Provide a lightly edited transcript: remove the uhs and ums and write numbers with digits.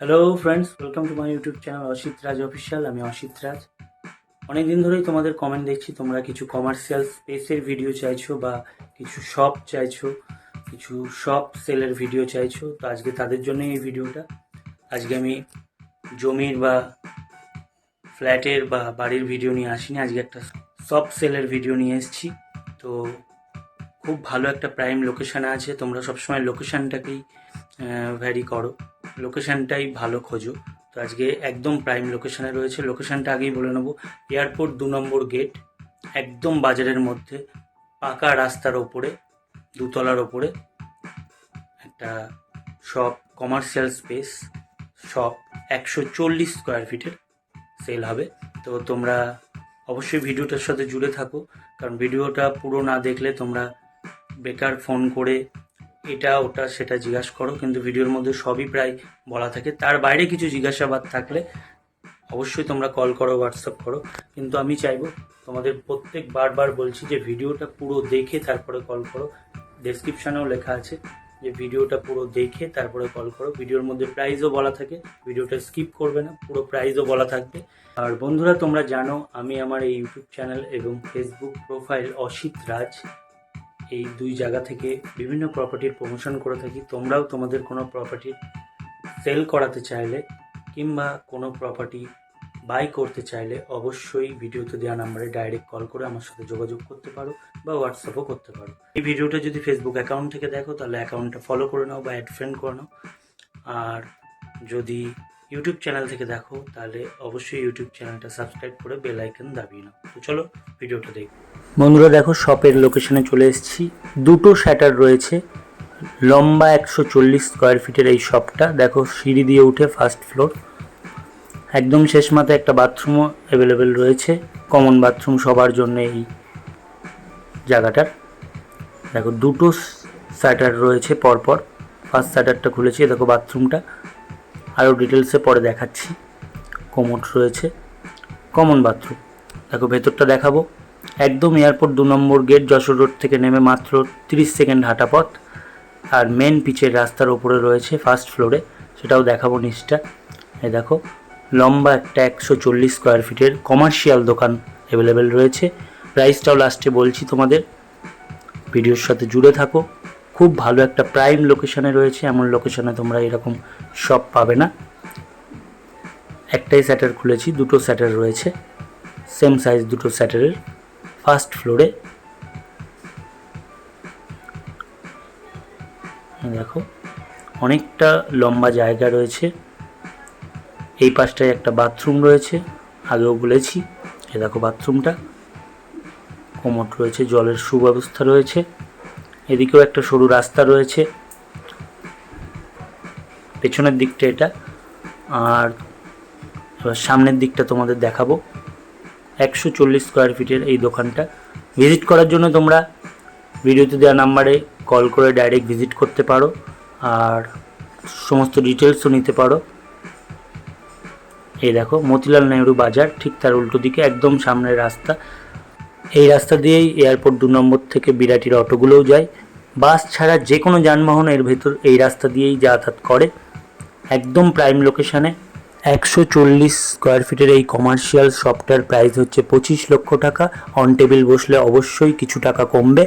Hello friends, welcome to my YouTube channel Asit Raj official. আমি অসিত রাজ। অনেকদিন ধরেই তোমাদের কমেন্ট দেখছি, তোমরা কিছু কমার্শিয়াল স্পেসের ভিডিও চাইছো বা কিছু শপ চাইছো, কিছু শপ সেলের ভিডিও চাইছো। তো আজকে তাদের জন্য এই ভিডিওটা। আজকে আমি জমির বা ফ্ল্যাটের বা বাড়ির ভিডিও নিয়ে আসিনি, আজকে একটা শপ সেলের ভিডিও নিয়ে এসেছি। তো খুব ভালো একটা প্রাইম লোকেশানে আছে। তোমরা সবসময় লোকেশানটাকেই ভ্যারি করো, লোকেশানটাই ভালো খোঁজো। তো আজকে একদম প্রাইম লোকেশানে রয়েছে। লোকেশানটা আগেই বলে নেবো, এয়ারপোর্ট 2 নম্বর গেট, একদম বাজারের মধ্যে, পাকা রাস্তার ওপরে, দুতলার ওপরে একটা shop, commercial space shop, 140 square ফিটের সেল হবে। তো তোমরা অবশ্যই ভিডিওটার সাথে জুড়ে থাকো, কারণ ভিডিওটা পুরো না দেখলে তোমরা বেকার ফোন করে এটা ওটা সেটা জিজ্ঞাসা করো, কিন্তু ভিডিওর মধ্যে সবই প্রায় বলা থাকে। তার বাইরে কিছু জিজ্ঞাসাবাদ থাকলে অবশ্যই তোমরা কল করো, হোয়াটসঅ্যাপ করো। কিন্তু আমি চাইবো তোমাদের প্রত্যেক বারবার বলছি যে ভিডিওটা পুরো দেখে তারপরে কল করো। ডেসক্রিপশানেও লেখা আছে যে ভিডিওটা পুরো দেখে তারপরে কল করো। ভিডিওর মধ্যে প্রাইসও বলা থাকে, ভিডিওটা স্কিপ করবে না, পুরো প্রাইসও বলা থাকবে। আর বন্ধুরা, তোমরা জানো আমি আমার এই ইউটিউব চ্যানেল এবং ফেসবুক প্রোফাইল অসিত রাজ, এই দুই জায়গা থেকে বিভিন্ন প্রপার্টির প্রমোশন করে থাকি। তোমরাও তোমাদের কোনো প্রপার্টি সেল করাতে চাইলে কিংবা কোনো প্রপার্টি বাই করতে চাইলে অবশ্যই ভিডিওতে দেওয়া নাম্বারে ডাইরেক্ট কল করে আমার সাথে যোগাযোগ করতে পারো বা হোয়াটসঅ্যাপও করতে পারো। এই ভিডিওটা যদি ফেসবুক অ্যাকাউন্ট থেকে দেখো তাহলে অ্যাকাউন্টটা ফলো করে নাও বা অ্যাড ফ্রেন্ড করে নাও। আর যদি ইউটিউব চ্যানেল থেকে দেখো তাহলে অবশ্যই ইউটিউব চ্যানেলটা সাবস্ক্রাইব করে বেল আইকন দাবিয়ে নাও। তো চলো ভিডিওটা দেখো। বন্ধুরা দেখো, শপের লোকেশনে চলে এসেছি। দুটো শ্যাটার রয়েছে, লম্বা 140 স্কোয়ার ফিটের এই শপটা। দেখো, সিঁড়ি দিয়ে উঠে ফার্স্ট ফ্লোর, একদম শেষ মাথায় একটা বাথরুমও অ্যাভেলেবেল রয়েছে, কমন বাথরুম সবার জন্য এই জায়গাটার। দেখো, দুটো শাটার রয়েছে পরপর, ফার্স্ট শাটারটা খুলেছি, দেখো বাথরুমটা, আরও ডিটেলসে পরে দেখাচ্ছি। কোমোড রয়েছে, কমন বাথরুম। দেখো ভেতরটা দেখাবো। একদম এয়ারপোর্ট 2 নম্বর গেট, যশোর রোড থেকে নেমে মাত্র 30 সেকেন্ড হাঁটা পথ। আর মেন পিচের রাস্তার ওপরে রয়েছে ফার্স্ট ফ্লোরে, সেটাও দেখাবো নিচটা। এই দেখো, লম্বা একটা 140 স্কোয়ার ফিটের কমার্শিয়াল দোকান অ্যাভেলেবেল রয়েছে। প্রাইসটাও লাস্টে বলছি তোমাদের, ভিডিওর সাথে জুড়ে থাকো। খুব ভালো একটা প্রাইম লোকেশানে রয়েছে, এমন লোকেশানে তোমরা এরকম শপ পাবে না। একটাই স্যাটার খুলেছি, দুটো স্যাটার রয়েছে, সেম সাইজ দুটো স্যাটারের। ফার্স্ট ফ্লোরে দেখো অনেকটা লম্বা জায়গা রয়েছে। এই পাশটায় একটা বাথরুম রয়েছে, আগেও বলেছি। এ দেখো বাথরুমটা, কোমোড রয়েছে, জলের সুব্যবস্থা রয়েছে। এদিকেও একটা সরু রাস্তা রয়েছে, পেছনের দিকটা এটা। আর এবার সামনের দিকটা তোমাদের দেখাবো। 140 স্কোয়ার ফিটের এই দোকানটা। ভিজিট করার জন্য তোমরা ভিডিওতে দেওয়া নাম্বারে কল করে ডাইরেক্ট ভিজিট করতে পারো, আর সমস্ত ডিটেলসও নিতে পারো। এই দেখো, মতিলাল নেহরু বাজার, ঠিক তার উল্টো দিকে একদম সামনের রাস্তা। এই রাস্তা দিয়েই এয়ারপোর্ট 2 নম্বর থেকে বিরাটির অটোগুলোও যায়। বাস ছাড়া যে কোনো যানবাহন এর ভেতর এই রাস্তা দিয়েই যাতায়াত করে। একদম প্রাইম লোকেশানে 140 স্কোয়ার ফিটের এই কমার্শিয়াল শপটার প্রাইস হচ্ছে 25 লক্ষ টাকা। অন টেবিল বসলে অবশ্যই কিছু টাকা কমবে।